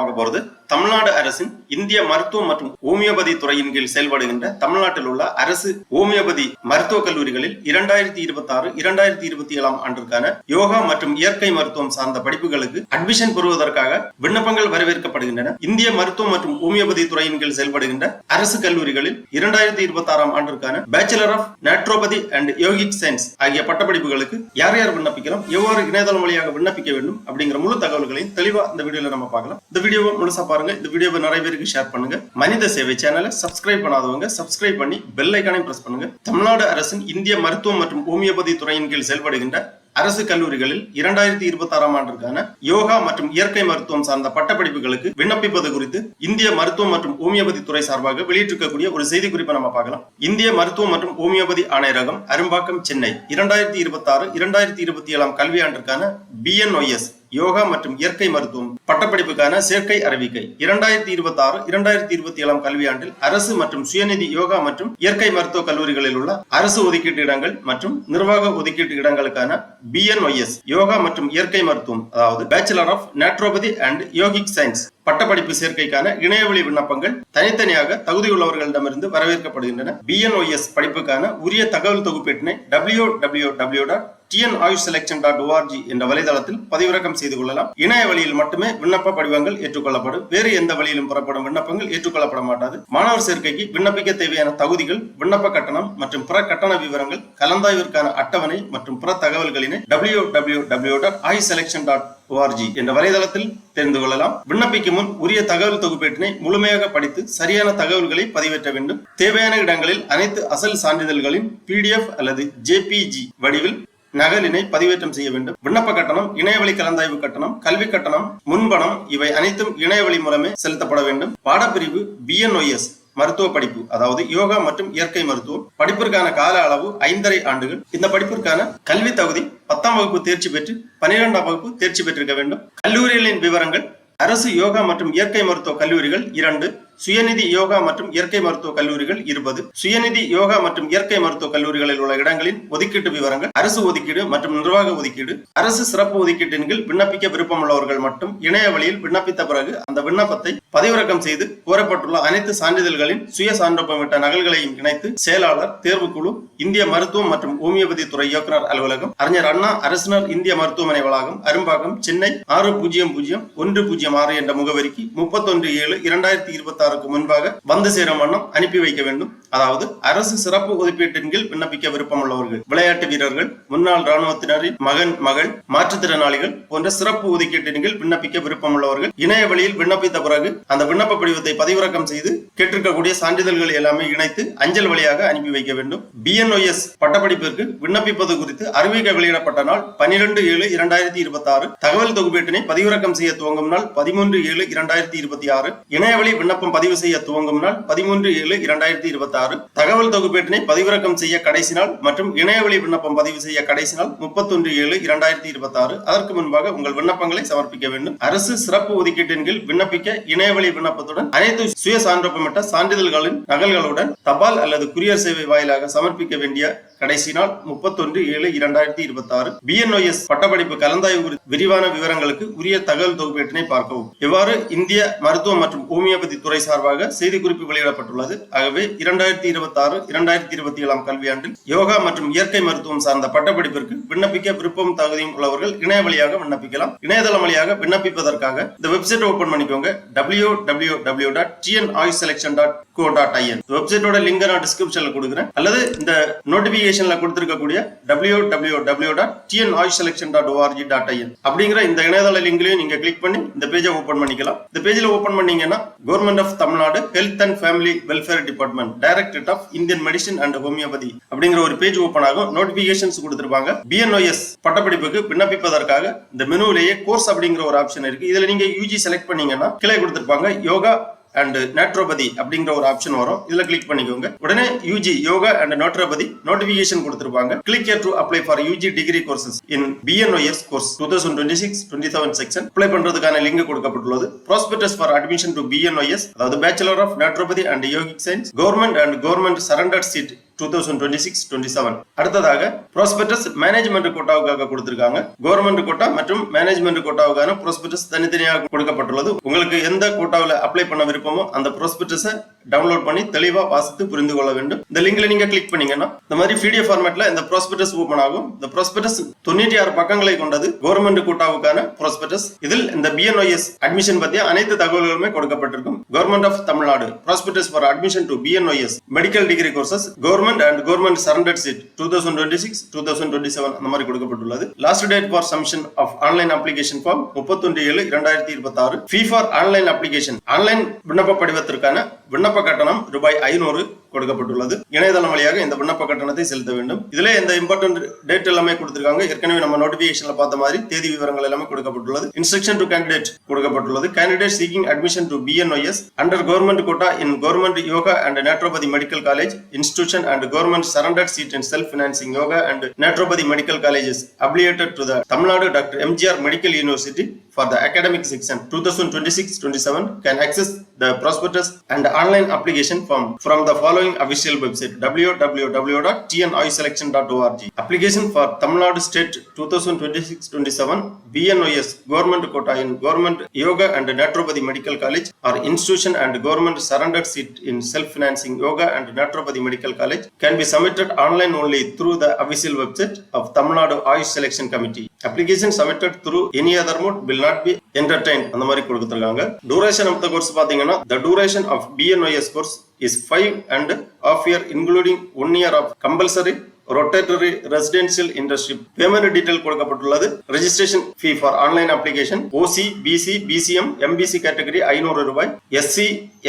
பார்க்க போறது தமிழ்நாடு அரசின் இந்திய மருத்துவம் மற்றும் ஹோமியோபதி துறையின் கீழ் செயல்படுகின்ற தமிழ்நாட்டில் உள்ள அரசு ஹோமியோபதி மருத்துவக் கல்லூரிகளில் 2026-2027 ஆண்டிற்கான யோகா மற்றும் இயற்கை மருத்துவம் சார்ந்த படிப்புகளுக்கு அட்மிஷன் பெறுவதற்காக விண்ணப்பங்கள் வரவேற்கப்படுகின்றன. இந்திய மருத்துவம் மற்றும் ஹோமியோபதி துறையின் கீழ் செயல்படுகின்ற அரசு கல்லூரிகளில் 2026 ஆண்டிற்கான bachelor of naturopathy and yogic science ஆகிய பட்டப்படிப்புகளுக்கு யார் யார் விண்ணப்பிக்கலாம், எவ்வாறு இணையதளம் வழியாக விண்ணப்பிக்க வேண்டும் அப்படிங்கிற முழு தகவல்களையும் தெளிவா இந்த வீடியோல நம்ம பார்க்கலாம். இந்த வீடியோவை முழுசா பாருங்க. இந்த வீடியோவை நிறைய பேருக்கு ஷேர் பண்ணுங்க. மனித சேவை சேனலை சப்ஸ்கிரைப் பண்ணாதவங்க சப்ஸ்கிரைப் பண்ணி பெல் ஐகானை பிரஸ் பண்ணுங்க. தமிழ்நாடு அரசின் இந்திய மருத்துவம் மற்றும் ஹோமியோபதி துறையின் கீழ் செயல்படுகின்ற அரசு கல்லூரிகளில் 2026 ஆண்டிற்கான யோகா மற்றும் இயற்கை மருத்துவம் சார்ந்த பட்டப்படிப்புகளுக்கு விண்ணப்பிப்பது குறித்து இந்திய மருத்துவம் மற்றும் ஹோமியோபதி துறை சார்பாக வெளியிட்டிருக்கக்கூடிய ஒரு செய்தி குறிப்பை நம்ம பார்க்கலாம். இந்திய மருத்துவம் மற்றும் ஹோமியோபதி ஆணையரகம், அரும்பாக்கம், சென்னை 2026-2027 கல்வியாண்டிற்கான BNOS யோகா மற்றும் இயற்கை மருத்துவம் பட்டப்படிப்புக்கான சேர்க்கை அறிவிக்கை. 2026-2027 கல்வியாண்டில் அரசு மற்றும் சுயநிதி யோகா மற்றும் இயற்கை மருத்துவ கல்லூரிகளில் உள்ள அரசு ஒதுக்கீட்டு இடங்கள் மற்றும் நிர்வாக ஒதுக்கீட்டு இடங்களுக்கான BNOS யோகா மற்றும் இயற்கை மருத்துவம், அதாவது bachelor of naturopathy and yogic science பட்டப்படிப்பு சேர்க்கைக்கான இணையவழி விண்ணப்பங்கள் தனித்தனியாக தகுதியுள்ளவர்களிடமிருந்து வரவேற்கப்படுகின்றன. BNOS படிப்புக்கான உரிய தகவல் தொகுப்பேட்டினை www.tnayushselection.org என்ற வலைதளத்தில் பதிவிறக்கம் செய்து கொள்ளலாம். இணைய வழியில் மட்டுமே விண்ணப்ப படிவங்கள் ஏற்றுக்கொள்ளப்படும். வேறு எந்த வழியிலும் பெறப்படும் விண்ணப்பங்கள் ஏற்றுக்கொள்ளப்பட மாட்டாது. மாணவர் சேர்க்கைக்கு விண்ணப்பிக்க தேவையான தகுதிகள், விண்ணப்ப கட்டணம் மற்றும் பிற கட்டண விவரங்கள், கலந்தாய்விற்கான அட்டவணை மற்றும் பிற தகவல்களினை www.ayushselection.org என்ற வலைதளத்தில் தெரிந்து கொள்ளலாம். விண்ணப்பிக்கும் முன் உரிய தகவல் தொகுப்பேட்டினை முழுமையாக படித்து சரியான தகவல்களை பதிவேற்ற வேண்டும். தேவையான இடங்களில் அனைத்து அசல் சான்றிதழ்களின் PDF அல்லது JPG வடிவில் நகலினை பதிவேற்றம் செய்ய வேண்டும். விண்ணப்ப கட்டணம், இணையவழி கலந்தாய்வு கட்டணம், கல்வி கட்டணம், முன்பணம் இவை அனைத்தும் இணையவழி மூலமே செலுத்தப்பட வேண்டும். பாடப்பிரிவு BNOS மருத்துவ படிப்பு, அதாவது யோகா மற்றும் இயற்கை மருத்துவம் படிப்பிற்கான கால அளவு 5.5 ஆண்டுகள். இந்த படிப்பிற்கான கல்வி தகுதி 10ஆம் வகுப்பு தேர்ச்சி பெற்று 12ஆம் வகுப்பு தேர்ச்சி பெற்றிருக்க வேண்டும். கல்லூரிகளின் விவரங்கள்: அரசு யோகா மற்றும் இயற்கை மருத்துவ கல்லூரிகள் 2, சுயநிதி யோகா மற்றும் இயற்கை மருத்துவ கல்லூரிகள் 20. சுயநிதி யோகா மற்றும் இயற்கை மருத்துவ கல்லூரிகளில் உள்ள இடங்களின் ஒதுக்கீட்டு விவரங்கள்: அரசு ஒதுக்கீடு மற்றும் நிர்வாக ஒதுக்கீடு. அரசு சிறப்பு ஒதுக்கீட்டின் கீழ் விண்ணப்பிக்க விருப்பம் உள்ளவர்கள் மட்டும் இணைய வழியில் விண்ணப்பித்த பிறகு அந்த விண்ணப்பத்தை பதிவிறக்கம் செய்து கோரப்பட்டுள்ள அனைத்து சான்றிதழ்களின் சுய சான்றொப்பமிட்ட நகல்களையும் இணைத்து செயலாளர், தேர்வுக்குழு, இந்திய மருத்துவம் மற்றும் ஹோமியோபதி துறை இயக்குனர் அலுவலகம், அறிஞர் அண்ணா அரசினர் இந்திய மருத்துவமனை வளாகம், அரும்பாக்கம், சென்னை 600106 என்ற முகவரிக்கு 31/7/2026 முன்பாக வந்து சேரும் வண்ணம் அனுப்பி வைக்க வேண்டும். அதாவது அரசு சிறப்பு ஒதுக்கீட்டின் கீழ் விண்ணப்பிக்க விருப்பம் உள்ளவர்கள், விளையாட்டு வீரர்கள், முன்னாள் ராணுவத்தினரின் மகன், மகள், மாற்றுத்திறனாளிகள் போன்ற சிறப்பு ஒதுக்கீட்டின் கீழ் விண்ணப்பிக்க விருப்பம் உள்ளவர்கள் இணைய வழியில் விண்ணப்பித்த பிறகு அந்த விண்ணப்ப படிவத்தை பதிவிறக்கம் செய்து கேட்டிருக்கக்கூடிய சான்றிதழ்கள் எல்லாமே இணைத்து அஞ்சல் வழியாக அனுப்பி வைக்க வேண்டும். BNOS பட்டப்படிப்பிற்கு விண்ணப்பிப்பது குறித்து அறிவிக்கை வெளியிடப்பட்ட நாள் 12/7/2026. தகவல் தொகுப்பேட்டினை பதிவிறக்கம் செய்ய துவங்கும் நாள் 13/7/2026. இணையவழி விண்ணப்பம் பதிவு செய்ய துவங்கும் நாள் 13/7/2026. தகவல் தொகுப்பேட்டினை பதிவிறக்கம் செய்ய கடைசி நாள் மற்றும் இணையவழி விண்ணப்பம் பதிவு செய்ய கடைசி நாள் 31/7/2026. அதற்கு முன்பாக உங்கள் விண்ணப்பங்களை சமர்ப்பிக்க வேண்டும். அரசு சிறப்பு ஒதுக்கீட்டின் கீழ் விண்ணப்பிக்க இணையவழி விண்ணப்பத்துடன் அனைத்து சுய சான்றொப்பமிட்ட சான்றிதழ்களின் நகல்களுடன் தபால் அல்லது குரியர் சேவை வாயிலாக சமர்ப்பிக்க வேண்டிய கடைசி நாள் 31/7/2026. BNOS பட்டப்படிப்பு கலந்தாய்வு குறித்த விரிவான விவரங்களுக்கு உரிய தகவல் தொகுப்பேட்டினை பார்க்கவும். இவ்வாறு இந்திய மருத்துவம் மற்றும் ஹோமியோபதி துறை சார்பாக செய்திக்குறிப்பு வெளியிடப்பட்டுள்ளது. ஆகவே 2026-2027 கல்வியாண்டில் யோகா மற்றும் இயற்கை மருத்துவம் சார்ந்த பட்டப்படிப்பிற்கு விண்ணப்பிக்க விருப்பம் தகுதியும் உள்ளவர்கள் இணைய வழியாக விண்ணப்பிக்கலாம். இணையதளம் வழியாக விண்ணப்பிப்பதற்காக இந்த வெப்சைட் ஓபன் பண்ணிக்கோங்க. www.tnayushselection.co.in வெப்சைட்டோட லிங்க் நான் டிஸ்கிரிப்ஷன்ல கொடுக்குறேன், அல்லது இந்த நோட்டிபிகேஷன்ல கொடுத்திருக்கக்கூடிய www.tnayushselection.org.in அப்படிங்கிற இந்த இணையதள லிங்க்லயும் நீங்க கிளிக் பண்ணி இந்த பேஜை ஓபன் பண்ணிக்கலாம். இந்த பேஜ்ல ஓபன் பண்ணீங்கன்னா government of Tamil Nadu health and family welfare department, directorate of Indian medicine and homeopathy அப்படிங்கிற ஒரு பேஜ் ஓபன் ஆகும். நோட்டிபிகேஷன்ஸ் கொடுத்திருப்பாங்க. BNOS பட்டப்படிப்புக்கு விண்ணப்பிப்பதற்காக இந்த மெனுவிலேயே கோர்ஸ் அப்படிங்கிற ஒரு ஆப்ஷன் இருக்கு. இதுல நீங்க UG செலக்ட் பண்ணீங்கன்னா கீழே கொடுத்திருப்பாங்க யோகா அண்ட் நேட்ரோபதி அப்படிங்கிற ஒரு ஆப்ஷன் வரும். இதுல கிளிக் பண்ணிக்கோங்க. உடனே UG yoga and naturopathy notification கொடுத்திருப்பாங்க. Click here to apply for UG degree courses in BNOS course 2026-27 section. Apply பண்றதுக்கான லிங்க் கொடுக்கப்பட்டுள்ளது. Prospectus for admission to BNOS, அதாவது bachelor of naturopathy and yogic science, government and government surrendered seat 2026-27. அடுத்ததாக prospectus management கோட்டாவுக்காக கொடுத்திருக்காங்க. Government quota மற்றும் management கோட்டாவுக்கான prospectus தனித்தனியாக கொடுக்கப்பட்டுள்ளது. உங்களுக்கு எந்த கோட்டாவில் அப்ளை பண்ண விருப்பமோ அந்த ப்ராஸ்பெக்டஸை டவுன்லோட் பண்ணி தெளிவா வாசித்து புரிந்து கொள்ள வேண்டும். இந்த லிங்க்ல நீங்க கிளிக் பண்ணீங்கன்னா இந்த மாதிரி PDF ஃபார்மேட்ல இந்த ப்ராஸ்பெக்டஸ் ஓபன் ஆகும். இந்த ப்ராஸ்பெக்டஸ் 96 பக்கங்களை கொண்டது கவர்மெண்ட் கோட்டாவுக்கான ப்ராஸ்பெக்டஸ். இதில் இந்த BNOS அட்மிஷன் பத்திய அனைத்து தகவல்களுமே கொடுக்கப்பட்டிருக்கும். Government of Tamil Nadu prospectus for admission to BNOS medical degree courses government and government surrendered seat 2026-2027 அந்த மாதிரி கொடுக்கப்பட்டுள்ளது. Last date for submission of online application form 31/7/2026. Fee for online application online விண்ணப்ப படிவத்திற்கான விண்ணப்ப கட்டணம் ரூபாய் 500 கொடுக்கப்பட்டுள்ளது. இணையதளம் வழியாக இந்த விண்ணப்ப கட்டணத்தை செலுத்த வேண்டும். இதுல இந்த இம்பார்ட்டன்ட் டேட் எல்லாமே கொடுத்திருக்காங்க. ஏற்கனவே நம்ம நோட்டிபிகேஷன்ல பார்த்த மாதிரி தேதி விவரங்கள் எல்லாமே கொடுக்கப்பட்டுள்ளது. இன்ஸ்ட்ரக்ஷன் டு கேண்டிடேட் கொடுக்கப்பட்டுள்ளது. Candidate seeking admission to BNOS under government quota in government yoga and naturopathy medical college institution and government surrendered seat in self financing yoga and naturopathy medical colleges affiliated to the Tamil டாக்டர் MGR medical university for the academic section 2026-27 can access the prospectus and online application form from the following official website www.tnoiselection.org. Application for Tamil Nadu State 2026-27 BNOS government quota in government yoga and naturopathy medical college or institution and government surrendered seat in self-financing yoga and naturopathy medical college can be submitted online only through the official website of Tamil Nadu Ayush Selection Committee. Application submitted through any other mode will not be entertained. அந்த மாதிரி கொடுத்திருக்காங்க. Duration of the course பாத்தீங்கன்னா the duration of BNOS course is 5.5 years including 1 year of compulsory rotatory residential internship. Payment detail கொடுக்கப்பட்டுள்ளது. Registration fee for online application OC, BC, BCM, MBC category 500 ரூபாய். SC,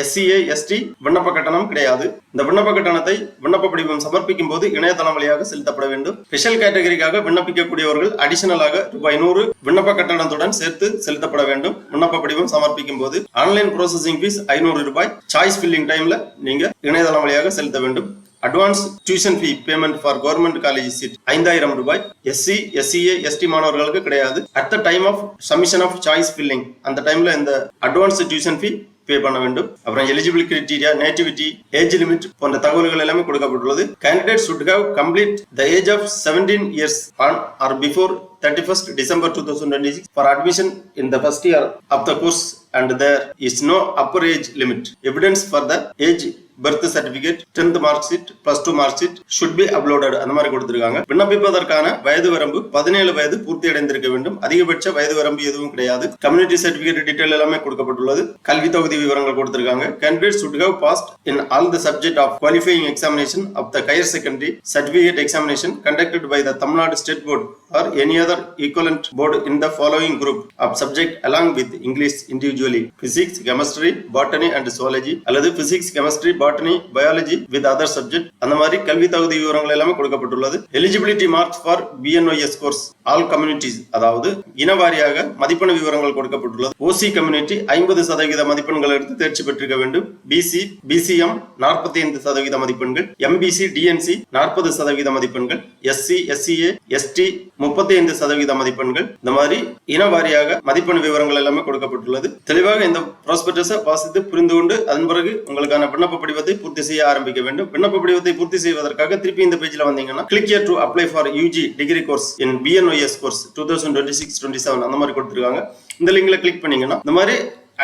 SCA, ST விண்ணப்ப கட்டணம் கிடையாது. இந்த விண்ணப்ப கட்டணத்தை விண்ணப்ப படிவம் சமர்ப்பிக்கும் போது இணையதளம் வழியாக செலுத்தப்பட வேண்டும். ஸ்பெஷல் கேட்டகரிக்காக விண்ணப்பிக்கக்கூடியவர்கள் அடிஷனலாக ரூபாய் 100 விண்ணப்ப கட்டணத்துடன் சேர்த்து செலுத்தப்பட வேண்டும். விண்ணப்ப படிவம் சமர்ப்பிக்கும் போது ஆன்லைன் ப்ராசஸிங் ஃபீஸ் 500 ரூபாய். சாய்ஸ் ஃபில்லிங் டைம்ல நீங்க இணையதளம் வழியாக செலுத்த வேண்டும். Advance tuition fee payment for government college seat 5000 ரூபாய். SC, SCA, ST மாணவர்களுக்கு கிடையாது. At the time of submission of choice filling அந்த டைம்ல இந்த அட்வான்ஸ் டியூஷன் ஃபீ பே பண்ண வேண்டும். அப்புறம் eligible criteria, nativity, age limit போன்ற தகவல்கள் எல்லாமே கொடுக்கப்பட்டுள்ளது. Candidate should have complete the age of 17 years on or before 31st December 2026 for admission in the first year of the course and there is no upper age limit. Evidence for the age, birth certificate, 10th mark sheet, plus 2 mark sheet should be uploaded. அந்த மாதிரி கொடுத்திருக்காங்க. விண்ணப்பிப்பதற்கான வயது வரம்பு 17 வயது பூர்த்தி அடைந்திருக்க வேண்டும். அதிகபட்ச வயது வரம்பு எதுவும் கிடையாது. கம்யூனிட்டி சர்டிபிகேட் டீடைல் எல்லாமே கொடுக்கப்பட்டுள்ளது. கல்வி தகுதி விவரங்கள் கொடுத்திருக்காங்க. Candidates should have passed in all the subject of qualifying examination of the higher secondary certificate examination conducted by the Tamil Nadu State Board or any other equivalent board in the following group of subject along with English individually: physics, chemistry, botany and zoology அல்லது physics, chemistry, botany, biology with other subject. அந்த மாதிரி கல்வி தகுதி விவரங்கள் எல்லாமே கொடுக்கப்பட்டுள்ளது. Eligibility marks for BNOS course all communities, அதாவது இனவாரியாக மதிப்பெண் விவரங்கள் கொடுக்கப்பட்டுள்ளது. OC community 50% மதிப்பெண்கள் எடுத்து தேர்ச்சி பெற்றிருக்க வேண்டும். BC, BCM 45% மதிப்பெண்கள். MBC, DNC 40% மதிப்பெண்கள். SC, SCA, ST 35% மதிப்பெண்கள். இந்த மாதிரி இனவாரியாக மதிப்பெண் விவரங்கள் எல்லாமே கொடுக்கப்பட்டுள்ளது. தெளிவாக இந்த ப்ராஸ்பெக்டஸை வாசித்து புரிந்து கொண்டு அதன் பிறகு உங்களுக்கான விண்ணப்ப படிவத்தை பூர்த்தி செய்ய ஆரம்பிக்க வேண்டும். விண்ணப்ப படிவத்தை பூர்த்தி செய்வதற்காக திருப்பி இந்த பேஜ்ல வந்தீங்கன்னா click here to apply for UG degree course in BNOS course 2026-27 அந்த மாதிரி கொடுத்திருக்காங்க. இந்த லிங்க்ல கிளிக் பண்ணீங்கன்னா இந்த மாதிரி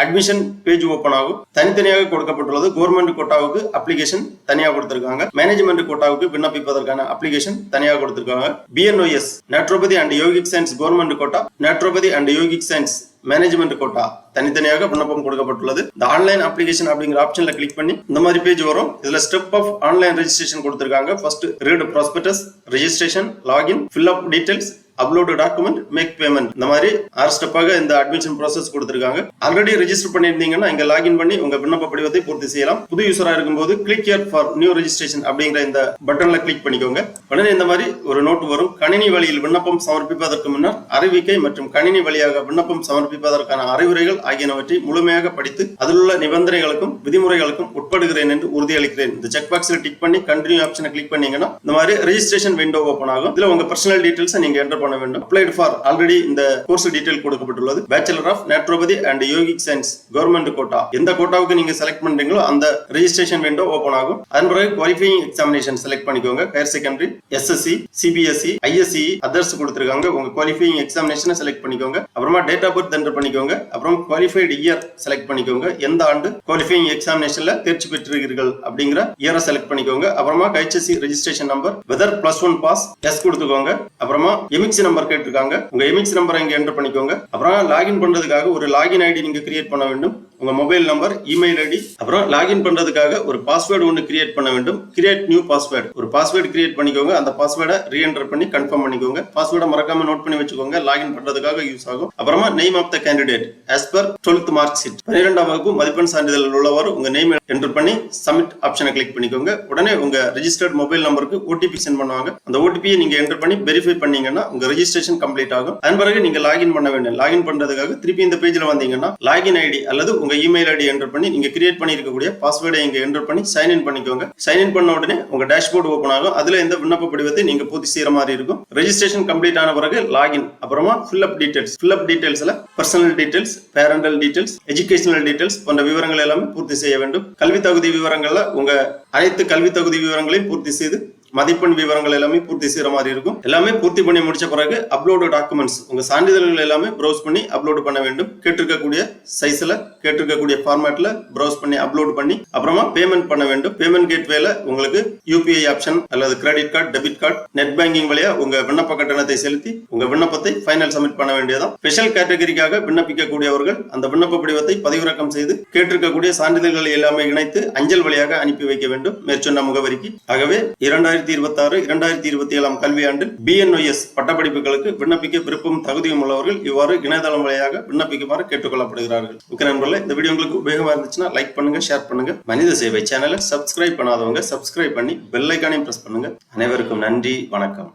அட்மிஷன் பேஜ் ஓபன் ஆகும். தனித்தனியாக கொடுக்கப்பட்டுள்ளது. கவர்மெண்ட் கோட்டாவுக்கு அப்ளிகேஷன் தனியாக கொடுத்திருக்காங்க. மேனேஜ்மெண்ட் கோட்டாவுக்கு விண்ணப்பிப்பதற்கான அப்ளிகேஷன் தனியாக கொடுத்திருக்காங்க. BNOS naturopathy and yogic science government quota, naturopathy and yogic science management quota தனித்தனியாக விண்ணப்பம் கொடுக்கப்பட்டுள்ளது. இந்த ஆன்லைன் அப்ளிகேஷன் அப்படிங்கிற ஆப்ஷன்ல கிளிக் பண்ணி இந்த மாதிரி பேஜ் வரும். இதுல ஸ்டெப் ஆஃப் ஆன்லைன் ரெஜிஸ்ட்ரேஷன் கொடுத்திருக்காங்க. First read prospectus, registration, login, fill up details, upload document, make payment. இந்த மாதிரி 6 ஸ்டெப்பாக இந்த அட்மிஷன் ப்ராசஸ் கொடுத்திருக்காங்க. ஆல்ரெடி ரெஜிஸ்டர் பண்ணியிருந்தீங்கன்னா இங்க லாகின் பண்ணி உங்க விண்ணப்ப படிவத்தை பூர்த்தி செய்யலாம். புது யூசரா இருக்கும்போது click here for new registration அப்படிங்கிற இந்த பட்டன்ல கிளிக் பண்ணிக்கோங்க. உடனே இந்த மாதிரி ஒரு நோட் வரும். கணினி வழியில் விண்ணப்பம் சமர்ப்பிப்பதற்கு முன்னர் அறிவிக்கை மற்றும் கணினி வழியாக விண்ணப்பம் சமர்ப்பிப்பதற்கான அறிவுரைகள் ஆகியனவற்றை முழுமையாக படித்து அதில் உள்ள நிபந்தனைகளுக்கும் விதிமுறைகளுக்கும் உட்படுகிறேன் என்று உறுதியளிக்கிறேன். இந்த செக் பாக்ஸ்ல டிக் பண்ணி கண்டினியூ ஆப்ஷனை கிளிக் பண்ணீங்கன்னா இந்த மாதிரி ரெஜிஸ்ட்ரேஷன் விண்டோ ஓபன் ஆகும். இதுல உங்க பர்சனல் டீடைல்ஸ் நீங்க என்டர் பண்ண வேண்டும். அப்ளைட் ஃபார் ஆல்ரெடி இந்த கோர்ஸ் டீடைல் கொடுக்கப்பட்டுள்ளது. Bachelor of naturopathy and yogic science government quota, எந்த கோட்டாவுக்கு நீங்க செலக்ட் பண்றீங்களோ அந்த ரெஜிஸ்ட்ரேஷன் விண்டோ ஓபன் ஆகும். அதன் பிறகு குவாலிஃபையிங் எக்ஸாமினேஷன் செலக்ட் பண்ணிக்கோங்க. Higher secondary, SSC, CBSE, ISCE, others கொடுத்திருக்காங்க. உங்க குவாலிஃபையிங் எக்ஸாமினேஷனை செலக்ட் பண்ணிக்கோங்க. அப்புறமா டேட் ஆஃப் பர்த் என்டர் பண்ணிக்கோங்க. அப்புறம் குவாலிஃபைடு இயர் செலக்ட் பண்ணிக்கோங்க. எந்த ஆண்டு குவாலிஃபையிங் எக்ஸாமினேஷன்ல தேர்ச்சி பெற்றிருக்கிறீர்கள் அப்படிங்கிற இயரை செலக்ட் பண்ணிக்கோங்க. அப்புறமா HSC registration number, whether +1 pass, yes கொடுத்துக்கோங்க. அப்புறமா எமிக்ஸ் நம்பர் கேட்டிருக்காங்க. உங்க எமிக்ஸ் நம்பரை இங்க என்டர் பண்ணிக்கோங்க. அப்புறம் லாகின் பண்றதுக்காக ஒரு லாகின் ஐடி நீங்க கிரியேட் பண்ண வேண்டும். உங்க மொபைல் நம்பர், இமெயில் ஐடி, அப்புறம் லாகின் பண்றதுக்காக ஒரு பாஸ்வேர்டு ஒன்று கிரியேட் பண்ண வேண்டும். கிரியேட் நியூ பாஸ்வேர்டு, ஒரு பாஸ்வேர்டு கிரியேட் பண்ணிக்கோங்க. அந்த பாஸ்வேர்டை ரீஎன்டர் பண்ணி கன்ஃபார்ம் பண்ணிக்கோங்க. பாஸ்வேர்டை மறக்காம நோட் பண்ணி வச்சுக்கோங்க. லாகின் பண்றதுக்காக யூஸ் ஆகும். அப்புறமா name of the candidate as per 12th mark sheet, 12ஆம் வகுப்பு மதிப்பெண் சான்றிதழ் உள்ளவர் உங்க நேம் என்டர் பண்ணி சப்மிட் ஆப்ஷனை கிளிக் பண்ணிக்கோங்க. உடனே உங்க ரெஜிஸ்டர்ட் மொபைல் நம்பருக்கு OTP சென்ட் பண்ணுவாங்க. அந்த OTP-யை நீங்க என்டர் பண்ணி வெரிஃபை பண்ணீங்கன்னா உங்க ரெஜிஸ்ட்ரேஷன் கம்ப்ளீட் ஆகும். அதன் பிறகு நீங்க லாகின் பண்ண வேண்டும். லாகின் பண்றதுக்காக திருப்பி இந்த பேஜ்ல வந்தீங்கன்னா லாகின் ஐடி அல்லது உங்க இமெயில் ஐடி என்டர் பண்ணி நீங்க கிரியேட் பண்ணி இருக்கக்கூடிய பாஸ்வேர்டை இங்க என்டர் பண்ணி சைன் இன் பண்ணிக்கோங்க. சைன் இன் பண்ண உடனே உங்க டேஷ்போர்டு ஓபன் ஆகும். அதுல இந்த விண்ணப்ப படிவத்தை நீங்க பூர்த்தி செய்யற மாதிரி இருக்கும். ரெஜிஸ்ட்ரேஷன் கம்ப்ளீட் ஆன பிறகு லாகின், அப்புறமா ஃபில் அப் டீடைல்ஸ்ல personal details, parental details, educational details போன்ற விவரங்கள் எல்லாமே பூர்த்தி செய்ய வேண்டும். கல்வி தகுதி விவரங்கள்ல உங்க அனைத்து கல்வி தகுதி விவரங்களையும் பூர்த்தி செய்து மதிப்பெண் விவரங்கள் எல்லாமே பூர்த்தி செய்யற மாதிரி இருக்கும். எல்லாமே பூர்த்தி பண்ணி முடிச்ச பிறகு அப்லோடு டாக்குமெண்ட்ஸ், உங்க சான்றிதழ்கள் எல்லாமே ப்ரௌஸ் பண்ணி அப்லோட் பண்ண வேண்டும். கேட்டிருக்கக்கூடிய சைஸ்ல, கேட்டிருக்கக்கூடிய ஃபார்மேட்ல ப்ரௌஸ் பண்ணி அப்லோட் பண்ணி அப்புறமா பேமெண்ட் பண்ண வேண்டும். பேமெண்ட் கேட்வேல உங்களுக்கு UPI ஆப்ஷன் அல்லது credit card, debit card, net banking வழியா உங்க விண்ணப்ப கட்டணத்தை செலுத்தி உங்க விண்ணப்பத்தை ஃபைனல் சப்மிட் பண்ண வேண்டியதான். ஸ்பெஷல் கேட்டகரிக்காக விண்ணப்பிக்கக்கூடியவர்கள் அந்த விண்ணப்ப படிவத்தை பதிவிறக்கம் செய்து கேட்டிருக்கக்கூடிய சான்றிதழ்களை எல்லாமே இணைத்து அஞ்சல் வழியாக அனுப்பி வைக்க வேண்டும் மேற்சொன்ன முகவரிக்கு. ஆகவே 2026-2027 கல்வியாண்டில் BNOS பட்டப்படிப்புகளுக்கு விண்ணப்பிக்க விருப்பம் தகுதியும் உள்ளவர்கள் இவ்வாறு இணையதளம் வழியாக விண்ணப்பிக்குமாறு கேட்டுக்கொள்ளப்படுகிறார்கள். நண்பர்களே, இந்த வீடியோ உங்களுக்கு உபயோகமா இருந்துச்சுன்னா லைக் பண்ணுங்க, ஷேர் பண்ணுங்க. மனித சேவை சேனலை சப்ஸ்கிரைப் பண்ணாதவங்க சப்ஸ்கிரைப் பண்ணி பெல் ஐகானையும் பிரஸ் பண்ணுங்க. அனைவருக்கும் நன்றி, வணக்கம்.